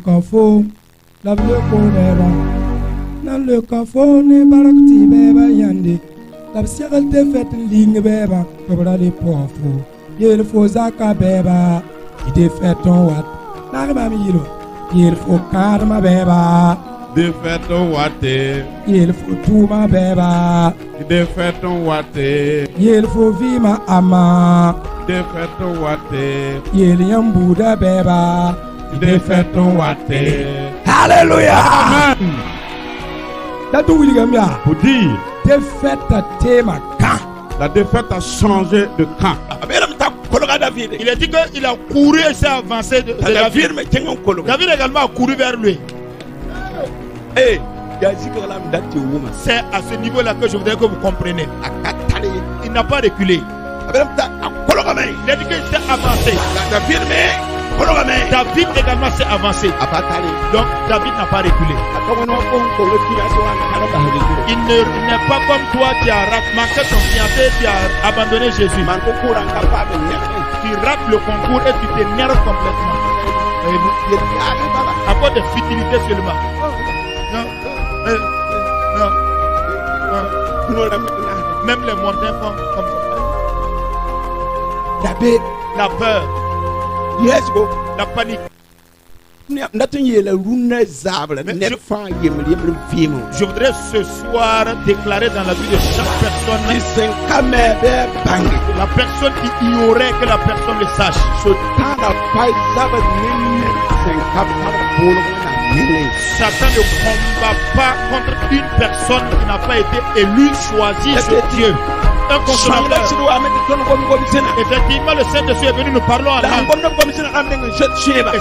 kafo la le ko beba nan le kafo ne barakti beba yande la sigal te fet ling beba tobra le pofo yel fo zaka beba ide feton wat na ba mi yilo yel fo karma beba de feton wate yel fo tuma beba de feton wate yel fo vima ama de feton wate yel yambuda beba de feton wate. Alléluia. Amen. Pour dire, la défaite a changé de camp. Il a dit qu'il a couru et s'est avancé de la ville. David également a couru vers lui. C'est à ce niveau-là que je voudrais que vous compreniez. Il n'a pas reculé. Il a dit qu'il s'est avancé. David également s'est avancé. Donc David n'a pas reculé. Il n'est pas comme toi qui as manqué ton fiancé, qui a abandonné Jésus. Tu rates le concours et tu t'énerves complètement. À cause de futilité seulement. Non. Même les montagnes font comme ça. David, la peur. Yes, go. La panique. Je voudrais ce soir déclarer dans la vie de chaque personne, la personne qui ignorait que la personne le sache. Satan ne combat pas contre une personne qui n'a pas été élue, choisie sur Dieu. Un consommateur. Effectivement, le Saint-Esprit est venu, nous parlons en langue. Et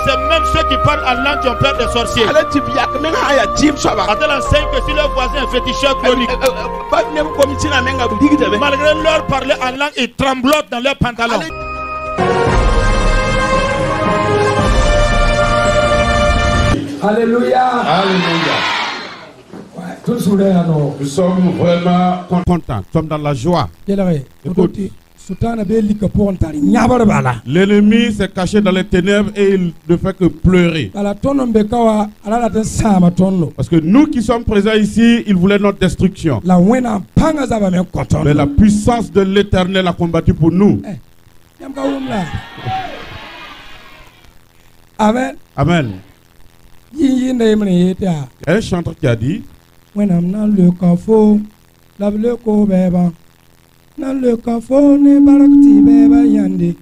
c'est même ceux qui parlent en langue qui ont peur des sorciers. A-t-elle enseigne que si leur voisin est féticheur chronique, malgré leur parler en langue, ils tremblotent dans leurs pantalons. Alléluia. Alléluia. Nous sommes vraiment contents. Nous sommes dans la joie. Écoute. L'ennemi s'est caché dans les ténèbres et il ne fait que pleurer. Parce que nous qui sommes présents ici, il voulait notre destruction. Mais la puissance de l'Éternel a combattu pour nous. Amen. Amen. Un chanteur qui a dit, nan le kafo ne barakti beba yande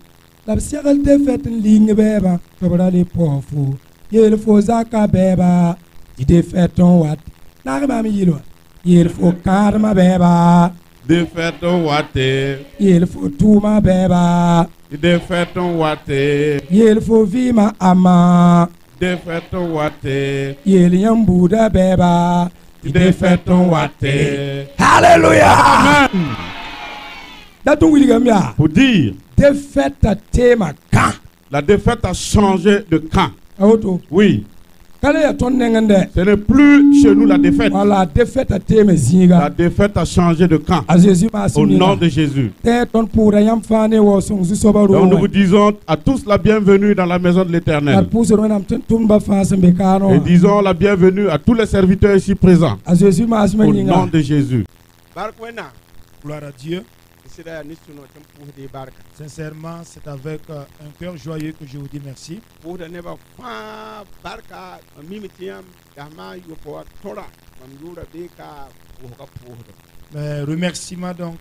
la sigal te fet ligne beba tobra le pofo yel fo zaka beba ide feton wat na ba mi yilo yel fo karma beba de feton wate yel fo tuma beba de feton wate yel fo vima ama de feton wate yel yambuda beba de feton wate. Alléluia. Amen. Pour dire, la défaite a changé de camp. Oui. Ce n'est plus chez nous la défaite. La défaite a changé de camp. Au nom de Jésus. Donc nous vous disons à tous la bienvenue dans la maison de l'Éternel. Et disons la bienvenue à tous les serviteurs ici présents. Au nom de Jésus. Gloire à Dieu. Sincèrement, c'est avec un cœur joyeux que je vous dis merci. Mes remerciements donc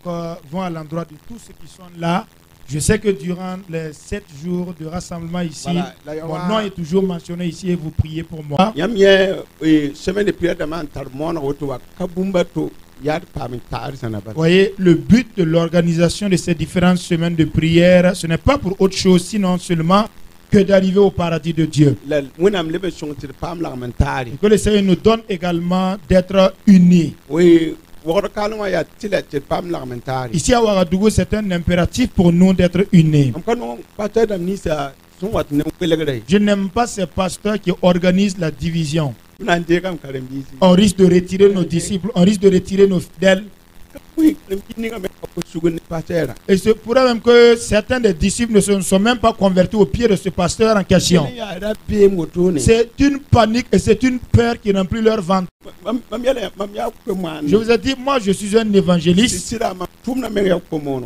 vont à l'endroit de tous ceux qui sont là. Je sais que durant les 7 jours de rassemblement ici, mon nom est toujours mentionné ici et vous priez pour moi. Vous voyez, le but de l'organisation de ces différentes semaines de prière, ce n'est pas pour autre chose, sinon seulement que d'arriver au paradis de Dieu. Et que le Seigneur nous donne également d'être unis. Ici à Ouagadougou, c'est un impératif pour nous d'être unis. Je n'aime pas ces pasteurs qui organisent la division. On risque de retirer nos disciples, on risque de retirer nos fidèles. Et c'est pour même que certains des disciples ne se sont même pas convertis au pied de ce pasteur en question. C'est une panique et c'est une peur qui remplit leur ventre. Je vous ai dit, moi je suis un évangéliste.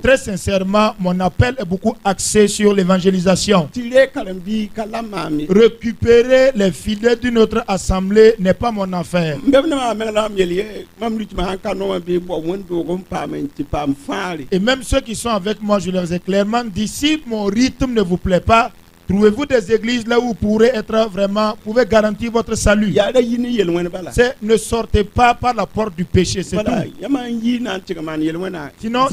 Très sincèrement, mon appel est beaucoup axé sur l'évangélisation. Récupérer les filets d'une autre assemblée n'est pas mon affaire. Et même ceux qui sont avec moi, je leur ai clairement dit, si mon rythme ne vous plaît pas, trouvez-vous des églises là où vous pourrez être vraiment, pouvez garantir votre salut. Ne sortez pas par la porte du péché, c'est tout. Sinon,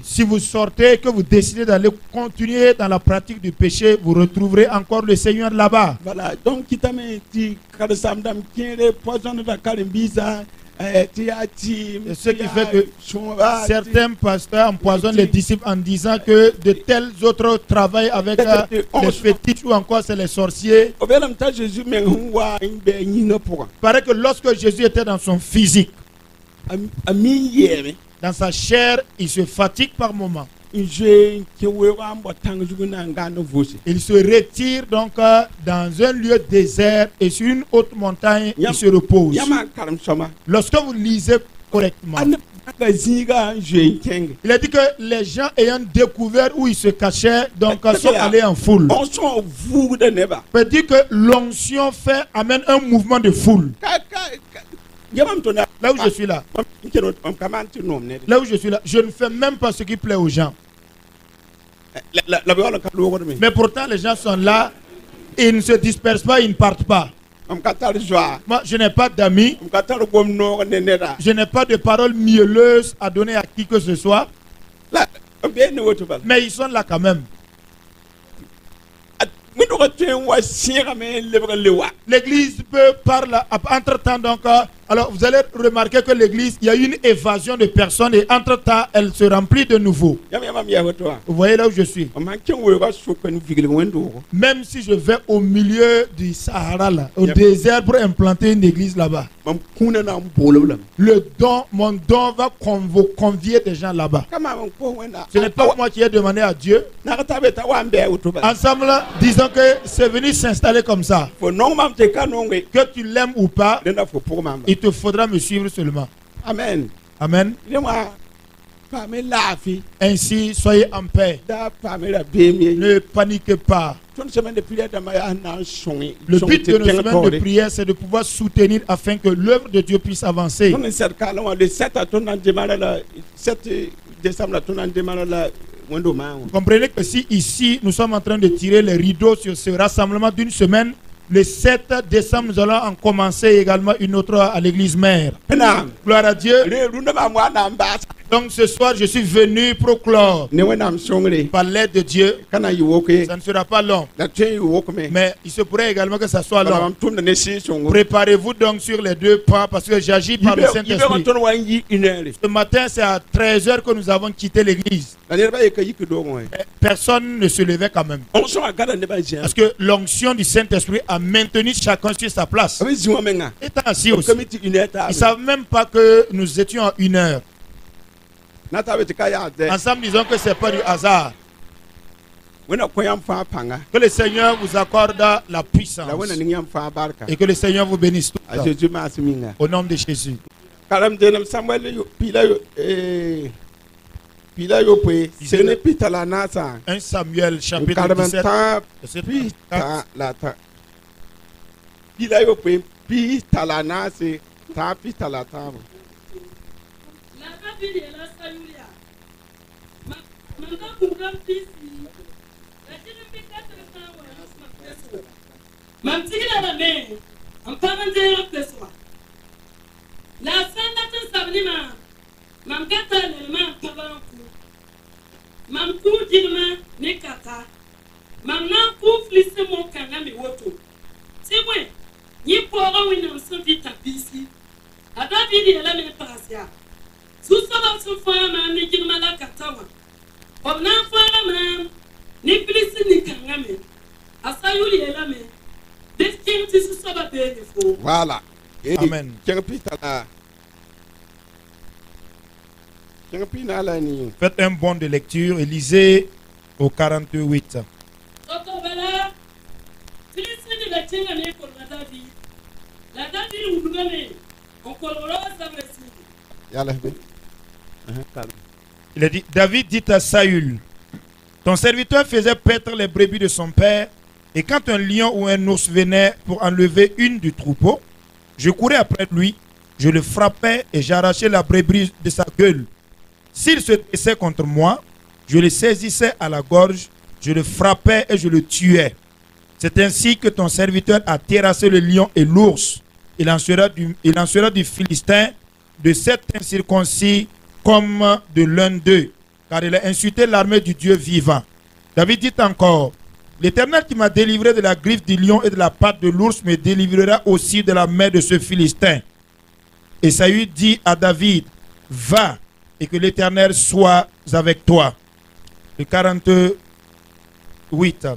si vous sortez et que vous décidez d'aller continuer dans la pratique du péché, vous retrouverez encore le Seigneur là-bas. Voilà, donc Et ce qui fait que certains pasteurs empoisonnent les disciples en disant que de tels autres travaillent avec les fétiches ou encore c'est les sorciers. Il paraît que lorsque Jésus était dans son physique, dans sa chair, il se fatigue par moments. Il se retire donc dans un lieu désert et sur une haute montagne, il se repose. Lorsque vous lisez correctement, il a dit que les gens ayant découvert où il se cachait, donc sont allés en foule. Il dit que l'onction amène un mouvement de foule. Là où je suis là, je ne fais même pas ce qui plaît aux gens. Mais pourtant les gens sont là, ils ne se dispersent pas, ils ne partent pas. Moi je n'ai pas d'amis, je n'ai pas de paroles mielleuses à donner à qui que ce soit. Mais ils sont là quand même. L'église peut parler entre-temps donc. Alors vous allez remarquer que l'église, il y a une évasion de personnes et entre-temps elle se remplit de nouveau. Vous voyez là où je suis. Même si je vais au milieu du Sahara là, au désert pour implanter une église là-bas, mon don va convier des gens là-bas. Ce n'est pas moi qui ai demandé à Dieu. Ensemble, disons que c'est venu s'installer comme ça. Que tu l'aimes ou pas, il te faudra me suivre seulement. Amen. Amen. Ainsi, soyez en paix. Ne paniquez pas. Le but de nos semaines de prière, c'est de pouvoir soutenir afin que l'œuvre de Dieu puisse avancer. Vous comprenez que si ici, nous sommes en train de tirer les rideaux sur ce rassemblement d'une semaine, le 7 décembre, nous allons en commencer également une autre à l'église mère. Gloire à Dieu. Donc ce soir, je suis venu proclore par l'aide de Dieu. Ça ne sera pas long. Mais il se pourrait également que ça soit long. Préparez-vous donc sur les deux pas parce que j'agis par le Saint-Esprit. Ce matin, c'est à 13h que nous avons quitté l'église. Personne ne se levait quand même. Parce que l'onction du Saint-Esprit a maintenu chacun sur sa place. Étant assis aussi. Ils ne savent même pas que nous étions à 1 heure. Ensemble, disons que ce n'est pas du hasard. Que le Seigneur vous accorde la puissance. Et que le Seigneur vous bénisse tout le temps. Au nom de Jésus. 1 Samuel chapitre 17. Voilà. Amen. Faites un bond de lecture et lisez au 48. Il a dit, David dit à Saül, ton serviteur faisait paître les brebis de son père, et quand un lion ou un ours venait pour enlever une du troupeau, je courais après lui, je le frappais et j'arrachais la brebis de sa gueule. S'il se dressait contre moi, je le saisissais à la gorge, je le frappais et je le tuais. C'est ainsi que ton serviteur a terrassé le lion et l'ours. Il en sera du Philistin, de cet incirconcis comme de l'un d'eux, car il a insulté l'armée du Dieu vivant. David dit encore, l'Éternel qui m'a délivré de la griffe du lion et de la patte de l'ours me délivrera aussi de la main de ce Philistin. Et Saül dit à David, va et que l'Éternel soit avec toi. Le 48.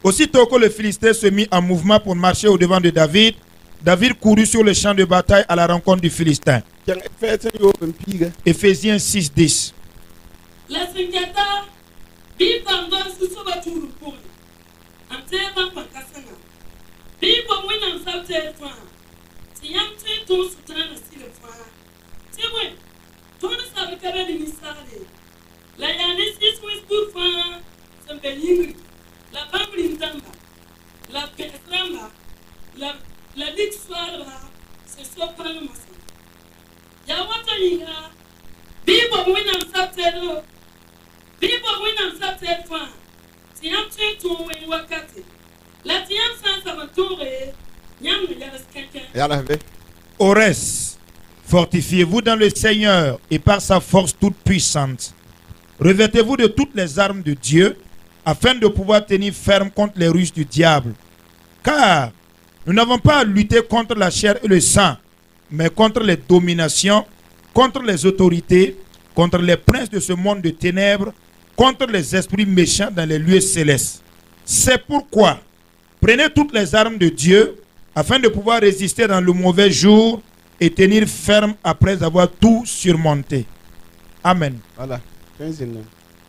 Aussitôt que le Philistin se mit en mouvement pour marcher au devant de David, David courut sur le champ de bataille à la rencontre du Philistin. Éphésiens 6:10. Ores, fortifiez-vous dans le Seigneur et par sa force toute puissante. Revêtez-vous de toutes les armes de Dieu afin de pouvoir tenir ferme contre les ruses du diable. Car nous n'avons pas à lutter contre la chair et le sang, mais contre les dominations, contre les autorités, contre les princes de ce monde de ténèbres, contre les esprits méchants dans les lieux célestes. C'est pourquoi prenez toutes les armes de Dieu afin de pouvoir résister dans le mauvais jour et tenir ferme après avoir tout surmonté. Amen. Voilà.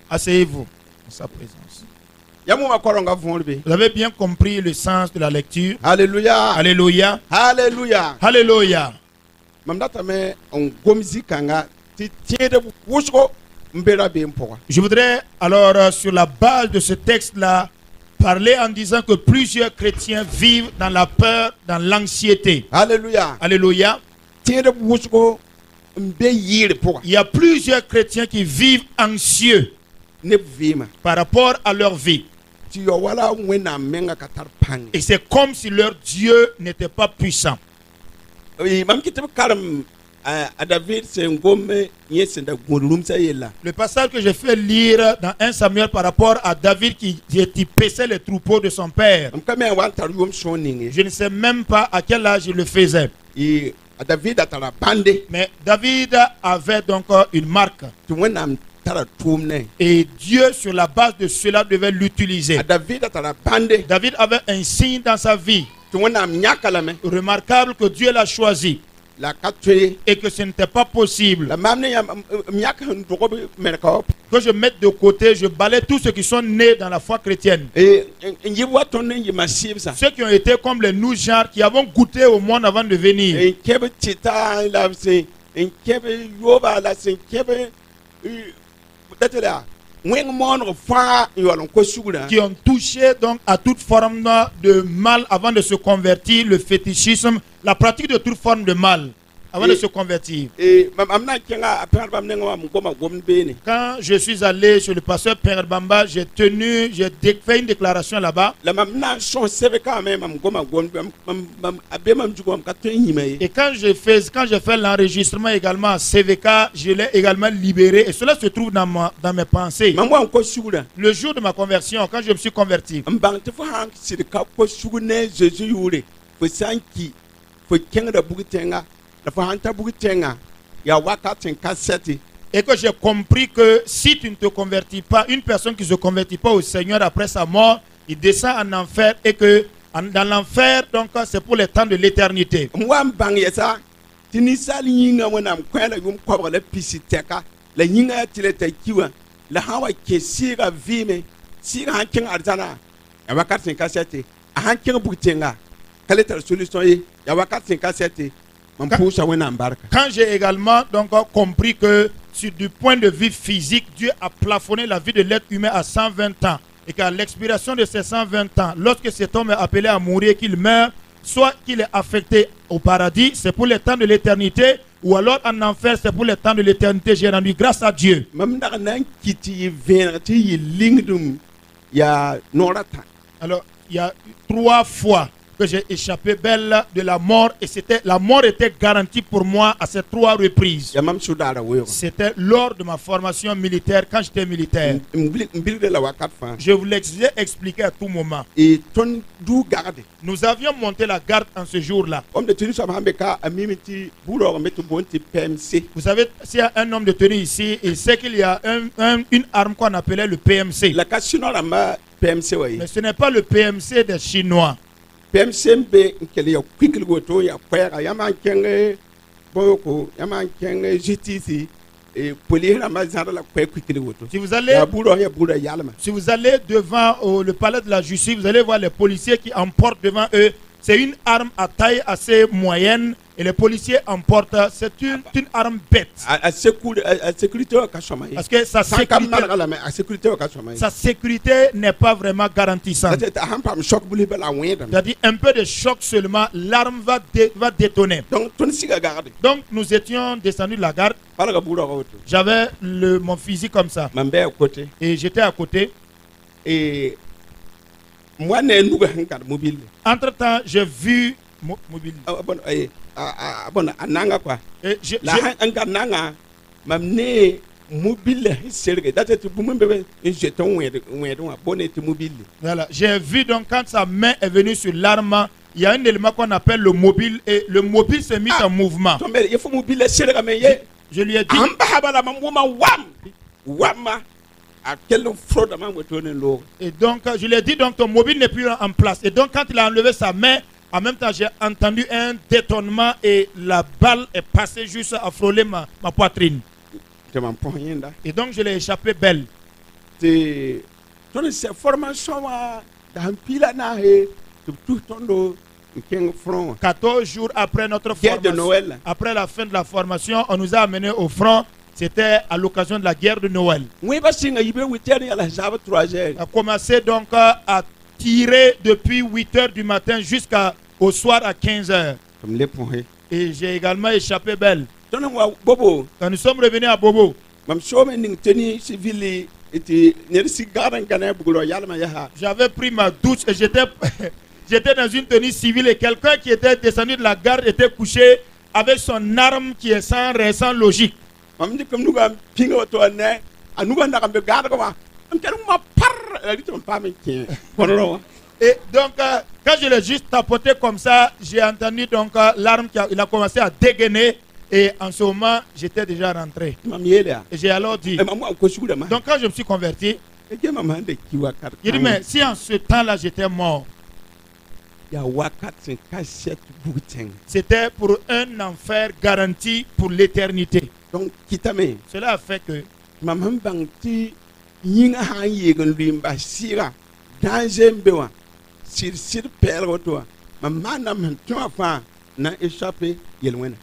Asseyez-vous en sa présence. Vous avez bien compris le sens de la lecture. Alléluia. Alléluia. Alléluia. Alléluia. Je voudrais alors sur la base de ce texte-là parler en disant que plusieurs chrétiens vivent dans la peur, dans l'anxiété. Alléluia. Alléluia. Il y a plusieurs chrétiens qui vivent anxieux par rapport à leur vie. Et c'est comme si leur Dieu n'était pas puissant. Le passage que j'ai fait lire dans 1 Samuel par rapport à David qui paissait les troupeaux de son père. Je ne sais même pas à quel âge il le faisait. Mais David avait donc une marque. Et Dieu, sur la base de cela, devait l'utiliser. David avait un signe dans sa vie remarquable que Dieu l'a choisi. Et que ce n'était pas possible que je mette de côté, je balaie tous ceux qui sont nés dans la foi chrétienne. Ceux qui ont été comme les nous genres qui avons goûté au monde avant de venir. Qui ont touché donc à toute forme de mal avant de se convertir, le fétichisme, la pratique de toute forme de mal avant de se convertir. Quand je suis allé chez le pasteur Père Bamba, j'ai fait une déclaration là-bas. Et quand j'ai fait l'enregistrement également à CVK, je l'ai également libéré. Et cela se trouve dans mes pensées. Le jour de ma conversion, quand je me suis converti, et que j'ai compris que si tu ne te convertis pas, une personne qui ne se convertit pas au Seigneur après sa mort, il descend en enfer, et que dans l'enfer, donc c'est pour le temps de l'éternité. tinisal yinga wona kwela yum kwabra la pisiteka la yinga tileta kiwa la hawa ke sira vime sira hankin arzana ya wakatin kasete a hankin butenga kaletar solution yi ya wakatin kasete man pousa wona mbarka. Quand j'ai également donc compris que sur du point de vue physique, Dieu a plafonné la vie de l'être humain à 120 ans et qu'à l'expiration de ces 120 ans, lorsque cet homme est appelé à mourir, qu'il meurt, soit qu'il est affecté au paradis, c'est pour le temps de l'éternité, ou alors en enfer, c'est pour le temps de l'éternité. J'ai rendu grâce à Dieu. Alors, il y a 3 fois que j'ai échappé belle de la mort, et la mort était garantie pour moi à ces 3 reprises. C'était lors de ma formation militaire, quand j'étais militaire. Je vous l'ai expliqué à tout moment. Nous avions monté la garde en ce jour-là. Vous savez, s'il y a un homme de tenue ici, il sait qu'il y a une arme qu'on appelait le PMC. Mais ce n'est pas le PMC des Chinois. PMCMB nkele ya kwikili goto ya kwera ya mankenge boko ya mankenge GTC et polira mazara la kwikili goto. Si vous allez devant le palais de la justice, vous allez voir les policiers qui emportent devant eux. C'est une arme à taille assez moyenne et les policiers emportent. C'est une arme bête. Parce que sa sécurité n'est pas vraiment garantissante. C'est-à-dire un peu de choc seulement, l'arme va détonner. Donc nous étions descendus de la garde. J'avais mon fusil comme ça. Et j'étais à côté. Et entre-temps, j'ai vu mobile. Voilà. J'ai vu donc quand sa main est venue sur l'arme, il y a un élément qu'on appelle le mobile et le mobile s'est mis en mouvement. Je lui ai dit. Et donc je lui ai dit, donc ton mobile n'est plus en place. Et donc quand il a enlevé sa main, en même temps j'ai entendu un détonnement et la balle est passée juste à frôler ma poitrine. Et donc je l'ai échappé belle. 14 jours après notre formation, après la fin de la formation, on nous a amenés au front. C'était à l'occasion de la guerre de Noël. On a commencé donc à tirer depuis 8 h du matin jusqu'au soir à 15 h. Et j'ai également échappé belle. Quand nous sommes revenus à Bobo, j'avais pris ma douche et j'étais dans une tenue civile et quelqu'un qui était descendu de la garde était couché avec son arme qui est sans logique. Et donc quand je l'ai juste tapoté comme ça, j'ai entendu donc l'arme il a commencé à dégainer et en ce moment j'étais déjà rentré. Et j'ai alors dit, donc quand je me suis converti, il dit mais si en ce temps-là j'étais mort, c'était pour un enfer garanti pour l'éternité. Donc, cela a fait que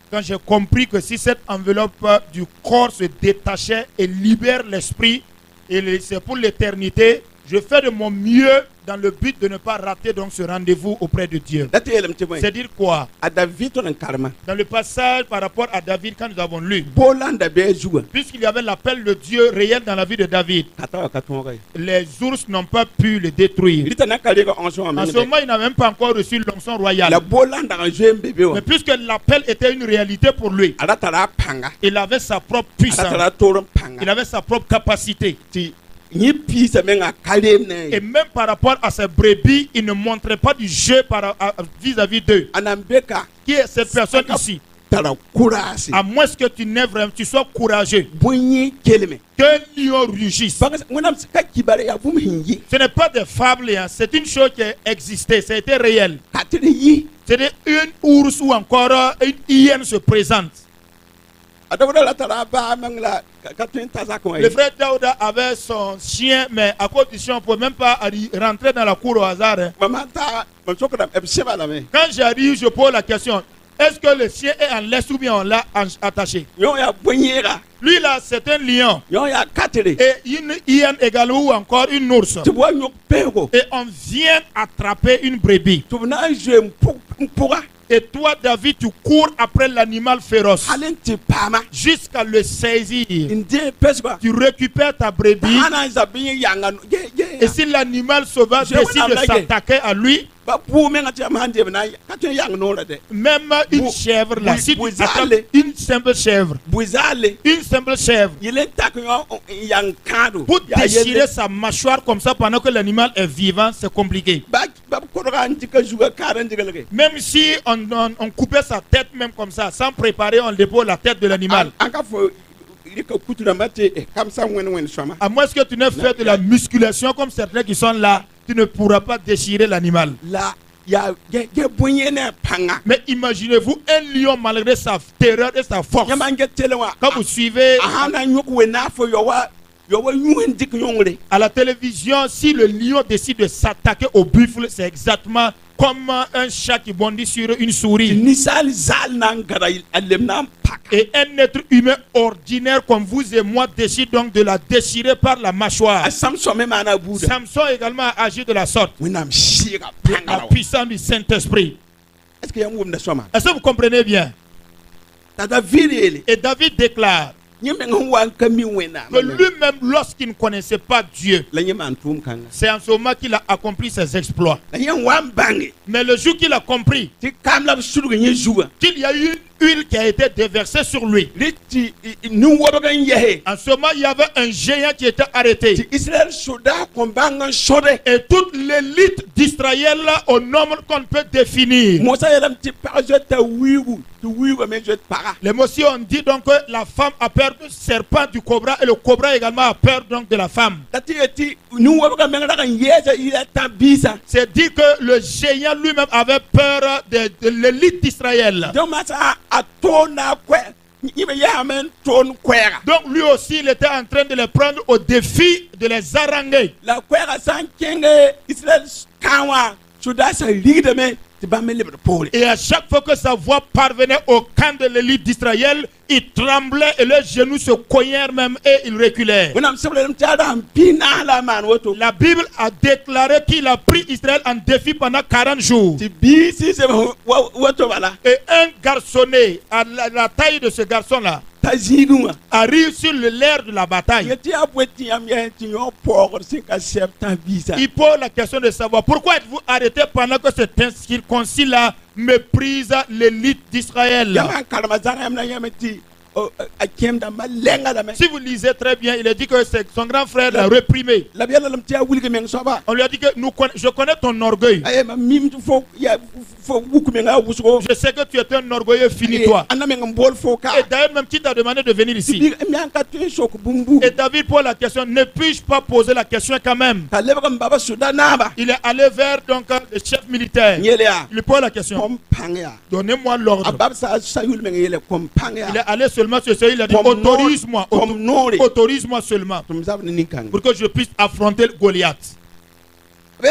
quand j'ai compris que si cette enveloppe du corps se détachait et libère l'esprit, et c'est pour l'éternité, je fais de mon mieux dans le but de ne pas rater donc ce rendez-vous auprès de Dieu. C'est dire quoi? Dans le passage par rapport à David, quand nous avons lu, puisqu'il y avait l'appel de Dieu réel dans la vie de David, les ours n'ont pas pu le détruire. En ce moment, il n'a même pas encore reçu l'onction royale. Mais puisque l'appel était une réalité pour lui, il avait sa propre puissance, il avait sa propre capacité. Et même par rapport à ces brebis, il ne montrait pas du jeu vis-à-vis d'eux. Qui est cette personne ici? À moins que tu sois courageux. Qu'un lion rugisse. Ce n'est pas des fables, hein. C'est une chose qui existait, ça a été réel. C'est une ours ou encore une hyène se présente. Le frère Daouda avait son chien, mais à condition, on ne peut même pas rentrer dans la cour au hasard. Quand j'arrive, je pose la question, est-ce que le chien est en laisse ou bien on l'a attaché? Lui là, c'est un lion. Et une hyène également ou encore une ours. Et on vient attraper une brebis. Et toi, David, tu cours après l'animal féroce jusqu'à le saisir. Tu récupères ta brebis. Et si l'animal sauvage décide de s'attaquer à lui, même une chèvre là, si tu attrapes une simple chèvre, pour déchirer sa mâchoire comme ça pendant que l'animal est vivant, c'est compliqué. Même si on coupait sa tête même comme ça, sans préparer, on dépose la tête de l'animal. À moins que tu n'aies fait de la musculation comme certains qui sont là, tu ne pourras pas déchirer l'animal. Mais imaginez-vous un lion malgré sa terreur et sa force. Quand vous suivez à la télévision, si le lion décide de s'attaquer au buffle, c'est exactement comme un chat qui bondit sur une souris. Et un être humain ordinaire comme vous et moi décide donc de la déchirer par la mâchoire. Samson également a agi de la sorte. La puissance du Saint-Esprit. Est-ce que vous comprenez bien? Et David déclare que lui-même, lorsqu'il ne connaissait pas Dieu, c'est en ce moment qu'il a accompli ses exploits. Mais le jour qu'il a compris qu'il y a eu une huile qui a été déversée sur lui, en ce moment il y avait un géant qui était arrêté. Et toute l'élite d'Israël au nombre qu'on peut définir. Les Mossiens ont dit donc que la femme a peur du serpent du cobra et le cobra également a peur donc de la femme. C'est dit que le géant lui-même avait peur de l'élite d'Israël. Donc lui aussi il était en train de les prendre au défi de les haranguer. Et à chaque fois que sa voix parvenait au camp de l'élite d'Israël, ils tremblaient et leurs genoux se cognèrent même et ils reculèrent. La Bible a déclaré qu'il a pris Israël en défi pendant 40 jours. Et un garçonnet, à la taille de ce garçon-là, arrive sur l'air de la bataille. Il pose la question de savoir pourquoi êtes-vous arrêté pendant que cet incirconcis-là méprise l'élite d'Israël. Si vous lisez très bien, il a dit que son grand frère l'a réprimé. On lui a dit que je connais ton orgueil. Je sais que tu es un orgueilleux fini toi. Et d'ailleurs même qui t'a demandé de venir ici. Et David pose la question, ne puis-je pas poser la question quand même? Il est allé vers donc le chef militaire. Il lui pose la question. Donnez-moi l'ordre. Il est allé seulement sur ce, il a dit autorise-moi, autorise-moi seulement pour que je puisse affronter Goliath. Il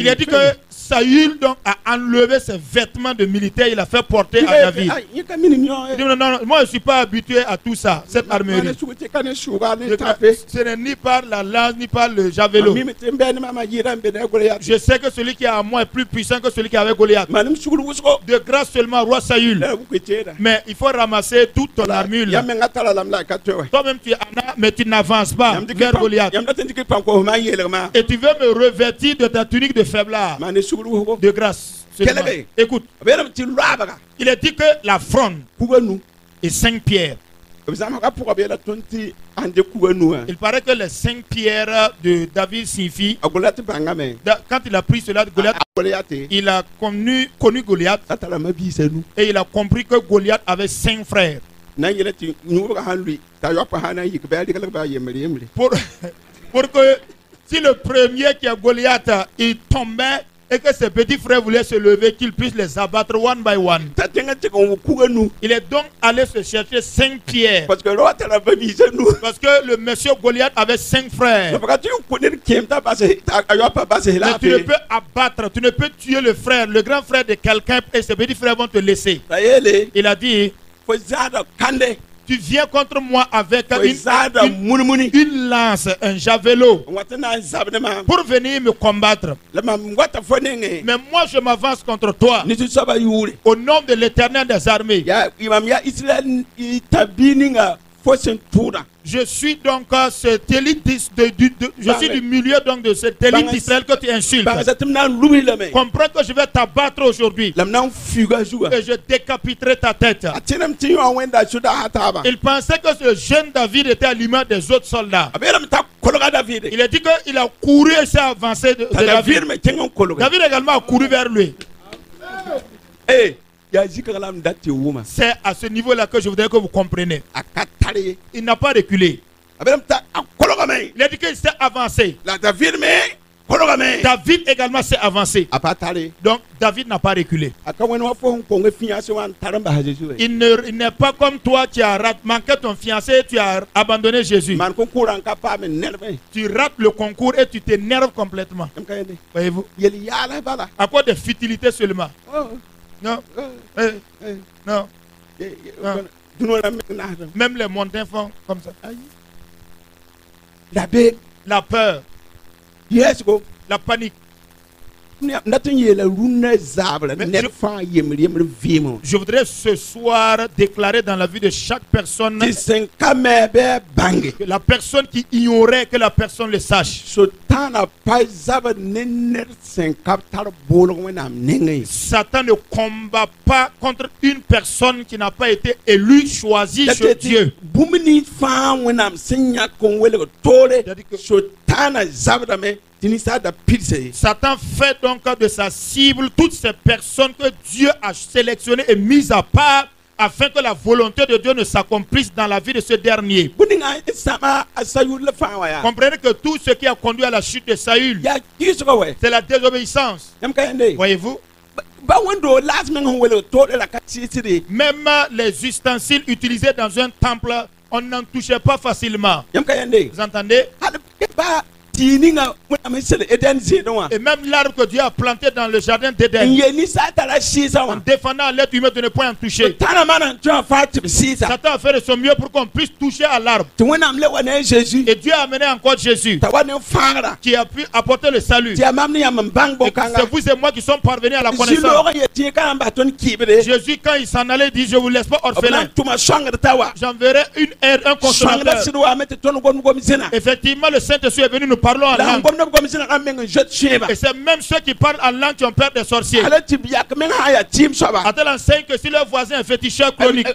a dit que Saül donc a enlevé ses vêtements de militaire, il a fait porter à David. Il dit non, moi je ne suis pas habitué à tout ça, cette armurerie. Ce n'est ni par la lance ni par le javelot. Je sais que celui qui est à moi est plus puissant que celui qui avait Goliath. De grâce seulement roi Saül. Mais il faut ramasser toute ton armure là. Toi-même tu en as, mais tu n'avances pas vers Goliath. Et tu veux me revêtir de ta tunique de faiblard. De grâce. Écoute. Il a dit que la fronde est 5 pierres. Il paraît que les 5 pierres de David signifient. Quand il a pris cela de Goliath, il a connu Goliath. Et il a compris que Goliath avait 5 frères. Pour que si le premier qui a Goliath, il tombait, et que ses petits frères voulaient se lever, qu'il puisse les abattre one by one. Il est donc allé se chercher 5 pierres. Parce que le monsieur Goliath avait 5 frères. Mais tu ne peux abattre, tu ne peux tuer le frère, le grand frère de quelqu'un, et ses petits frères vont te laisser. Il a dit, tu viens contre moi avec une lance, un javelot, pour venir me combattre. Mais moi je m'avance contre toi au nom de l'Éternel des armées. Je suis donc cet élite je suis du milieu donc de cette élite d'Israël que tu insultes. Comprends que je vais t'abattre aujourd'hui et je décapiterai ta tête. Il pensait que ce jeune David était à l'image des autres soldats. Il a dit qu'il a couru et s'est avancé de David. David également a couru vers lui. C'est à ce niveau-là que je voudrais que vous compreniez. Il n'a pas reculé. Il a dit qu'il s'est avancé. David également s'est avancé. Donc David n'a pas reculé. Il n'est pas comme toi, tu as manqué ton fiancé, tu as abandonné Jésus. Tu rates le concours et tu t'énerves complètement. Voyez-vous? À cause de futilité seulement. Non. Non. Même les montagnes font comme ça. La peur. La panique. Je voudrais ce soir déclarer dans la vie de chaque personne que la personne qui ignorait que la personne le sache. Satan ne combat pas contre une personne qui n'a pas été élue, choisie chez Dieu. Satan fait donc de sa cible toutes ces personnes que Dieu a sélectionnées et mises à part afin que la volonté de Dieu ne s'accomplisse dans la vie de ce dernier. Comprenez que tout ce qui a conduit à la chute de Saül, c'est la désobéissance. Voyez-vous? Même les ustensiles utilisés dans un temple, on n'en touchait pas facilement. Vous entendez? Et même l'arbre que Dieu a planté dans le jardin d'Éden, en défendant l'être humain de ne point en toucher, Satan a fait de son mieux pour qu'on puisse toucher à l'arbre. Et Dieu a amené encore Jésus, qui a pu apporter le salut. C'est vous et moi qui sommes parvenus à la connaissance. Jésus, quand il s'en allait, dit: je ne vous laisse pas orphelin, j'enverrai un consolateur. Effectivement, le Saint-Esprit est venu nous parler en langue. Et c'est même ceux qui parlent en langue qui ont peur des sorciers. A-t-elle enseigne que si leur voisin est féticheur chronique,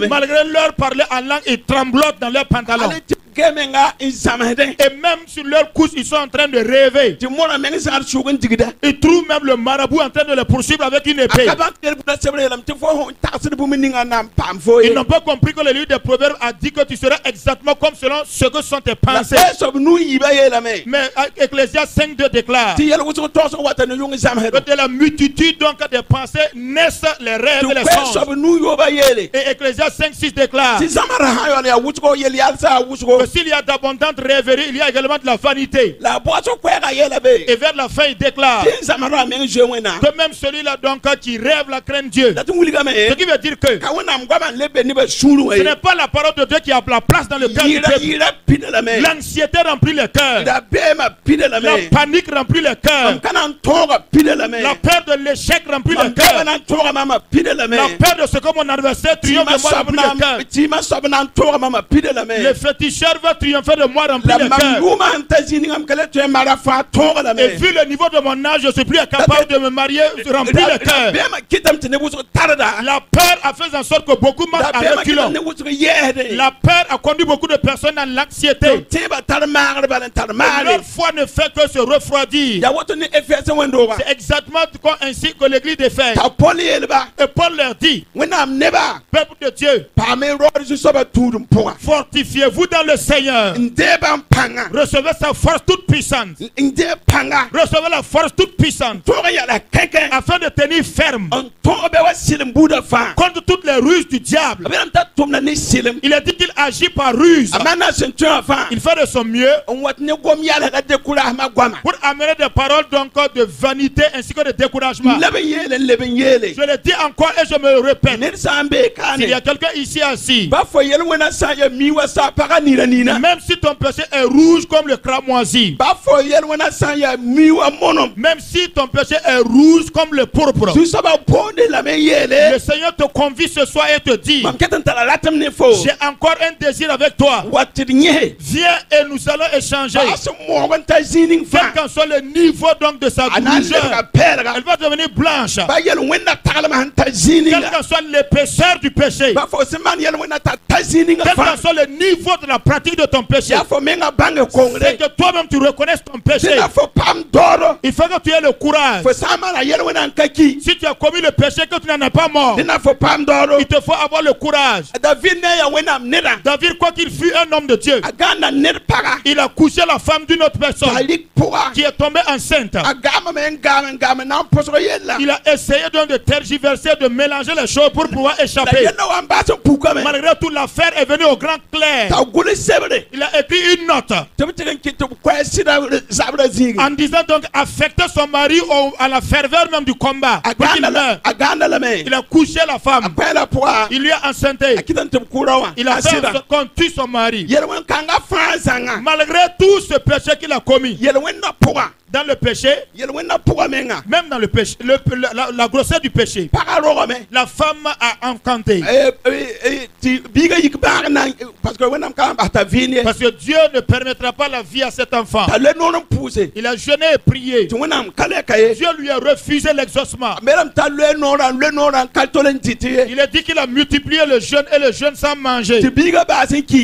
malgré leur parler en langue, ils tremblotent dans leurs pantalons. Et même sur leur couche, ils sont en train de rêver. Ils trouvent même le marabout en train de les poursuivre avec une épée. Ils n'ont pas compris que le livre des Proverbes a dit que tu seras exactement comme selon ce que sont tes pensées. Mais Ecclésiaste 5:2 déclare que de la multitude donc des pensées naissent les rêves et les songes. Et Ecclésiaste 5:6 déclare que s'il y a d'abondantes rêveries, il y a également de la vanité. Et vers la fin, il déclare que même celui-là donc qui rêve la crainte Dieu. Ce qui veut dire que ce n'est pas la parole de Dieu qui a la place dans le cœur du peuple. L'anxiété remplit le cœur. La panique remplit le cœur. La peur de l'échec remplit le cœur. La peur de ce que mon adversaire triomphe de moi remplit le cœur. Le féticheur veut triompher de moi remplit le cœur. Et vu le niveau de mon âge, je suis plus capable de me marier remplit le cœur. La peur a fait en sorte que beaucoup marchent à reculons. La peur a conduit beaucoup de personnes à l'anxiété. Leur foi ne fait que se refroidir. C'est exactement ainsi que l'église d'Éphèse. Et Paul leur dit: peuple de Dieu, fortifiez-vous dans le Seigneur. Recevez sa force toute puissante. Recevez la force toute puissante. Afin de tenir ferme contre toutes les ruses du diable. Il a dit qu'il agit par ruse. Il fait de son mieux pour amener des paroles donc de vanité ainsi que de découragement. Je le dis encore et je me répète. S'il y a quelqu'un ici assis, même si ton péché est rouge comme le cramoisi, même si ton péché est rouge comme le pourpre, le Seigneur te convie ce soir et te dit, j'ai encore un désir avec toi. Viens et nous allons échanger. Quel qu'en soit le niveau donc de sa douleur, elle va devenir blanche. Quel qu'en soit l'épaisseur du péché, quel qu'en soit le niveau de la pratique de ton péché, c'est que toi-même tu reconnaisses ton péché. Il faut que tu aies le courage. Si tu as commis le péché que tu n'en es pas mort, il te faut avoir le courage. David, quoi qu'il fût un homme de Dieu, il a couché la femme d'une autre personne qui est tombée enceinte. Il a essayé donc de tergiverser, de mélanger les choses pour pouvoir échapper. Malgré tout, l'affaire est venue au grand clair. Il a écrit une note en disant donc affecter son mari à la ferveur même du combat. Il a couché la femme. Il lui a enceinté. Il a fait qu'on tue son mari. Malgré tout ce péché qu'il a commis, dans le péché, même dans le péché, la grossesse du péché, la femme a enfanté. Parce que Dieu ne permettra pas la vie à cet enfant. Il a jeûné et prié. Dieu lui a refusé l'exaucement. Il a dit qu'il a multiplié le jeûne et le jeûne sans manger.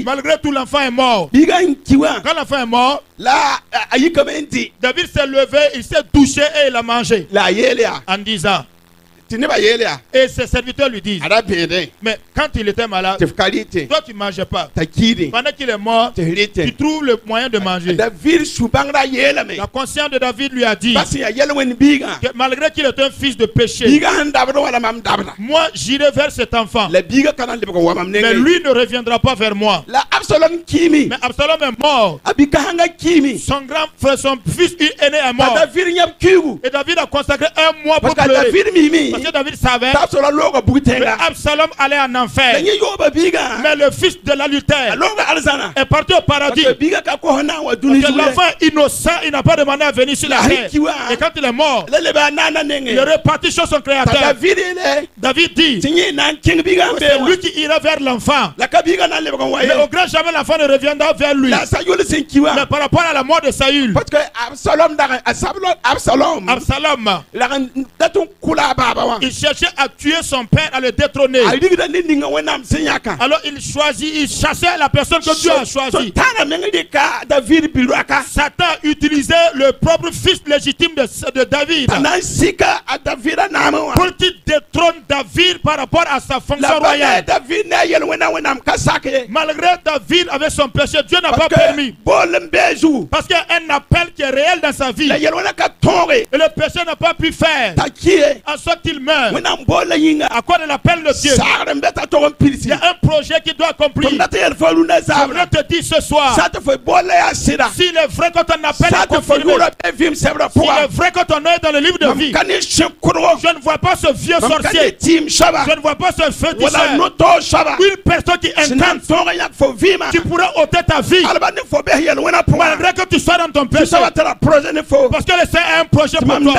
Malgré tout, l'enfant est mort. Quand l'enfant est mort, David s'est levé, il s'est touché et il a mangé. En disant, et ses serviteurs lui disent, mais quand il était malade, toi tu ne mangeais pas. Pendant qu'il est mort, tu trouves le moyen de manger. La conscience de David lui a dit que malgré qu'il est un fils de péché, moi j'irai vers cet enfant, mais lui ne reviendra pas vers moi. Mais Absalom est mort. Son grand frère, son fils aîné est mort. Et David a consacré un mois pour pleurer. Parce que David savait que Absalom allait en enfer. Mais le fils de l'adultère est parti au paradis. Parce que l'enfant innocent, il n'a pas demandé à venir sur la terre. Et quand il est mort, il est reparti chez son créateur. David dit, c'est lui qui ira vers l'enfant. Mais au grand jamais l'enfant ne reviendra vers lui. Mais par rapport à la mort de Saül, Absalom, il cherchait à tuer son père, à le détrôner. Alors il chassait la personne que Dieu a choisie. Satan utilisait le propre fils légitime de David pour qu'il détrône David par rapport à sa fonction royale. Malgré David avec son péché, Dieu n'a pas permis. Parce qu'il y a un appel qui est réel dans sa vie. Et le péché n'a pas pu faire en sorte qu'il meurt. À quoi de l'appel de Dieu? Il y a un projet qui doit accomplir. Je voudrais te dire ce soir, s'il est vrai que ton appel est confirmé, s'il est vrai que ton œil est dans le livre de vie, je ne vois pas ce vieux sorcier, je ne vois pas ce féticheur, une personne qui intente, tu pourrais ôter ta vie malgré que tu sois dans ton péché, parce que le Seigneur a un projet pour toi.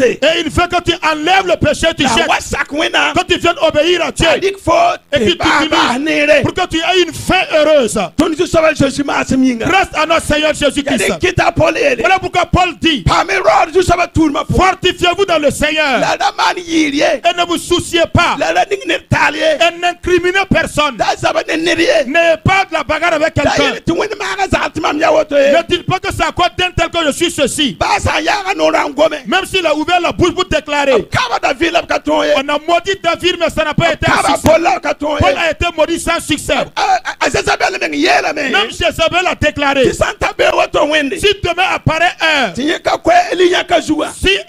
Et il veut que tu enlèves le péché, tu jettes, que tu viennes obéir à Dieu et que tu t'unies pour que tu aies une fin heureuse. Reste à notre Seigneur Jésus-Christ. Voilà pourquoi Paul dit, fortifiez-vous dans le Seigneur et ne vous souciez pas et n'incriminez personne. N'ayez pas de la bagarre avec quelqu'un. Ne dites pas que c'est à cause d'un tel que je suis ceci. Même s'il a ouvert la bouche pour déclaré. On a maudit David, mais ça n'a pas été un succès. Paul a été maudit sans succès. Même Jézabel a déclaré, si demain apparaît un, si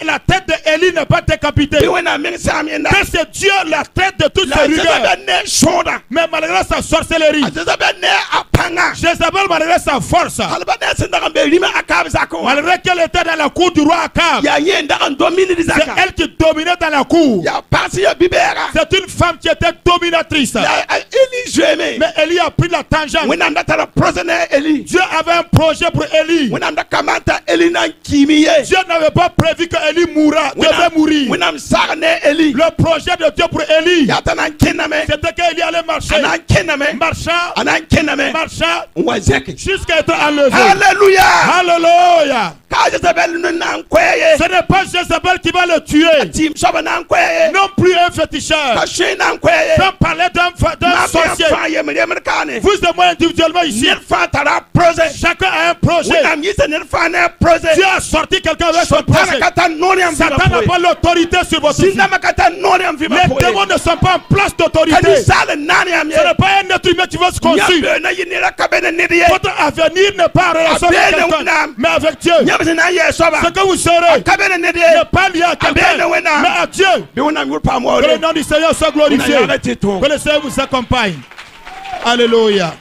la tête d'Élie n'est pas décapitée, que c'est Dieu la tête de toutes ses rigueurs. Mais malgré sa sorcellerie, Jézabel, malgré sa force, malgré qu'elle était dans la cour du roi Akab, c'est elle qui dominait dans la cour. C'est une femme qui était dominatrice. Mais Élie a pris la tangente. Dieu avait un projet pour Élie. Dieu n'avait pas prévu que Élie devait mourir. Le projet de Dieu pour Élie, c'était qu'Élie allait marcher, marchant, jusqu'à être enlevé. Alléluia. Alléluia. Ce n'est pas Jézabel qui va le tuer. Non plus un féticheur. Sans parler d'un sorcier. Vous et moi individuellement ici, chacun a un projet. Dieu a sorti quelqu'un avec son projet. Satan n'a pas l'autorité sur votre vie. Les démons ne sont pas en place d'autorité. Ce n'est pas un être humain qui va se construire. Votre avenir n'est pas en relation avec quelqu'un, mais avec Dieu. Ce que vous serez n'est pas lié à quelqu'un, mais à Dieu. Que le nom du Seigneur soit glorifié. Que le Seigneur vous accompagne. Alléluia.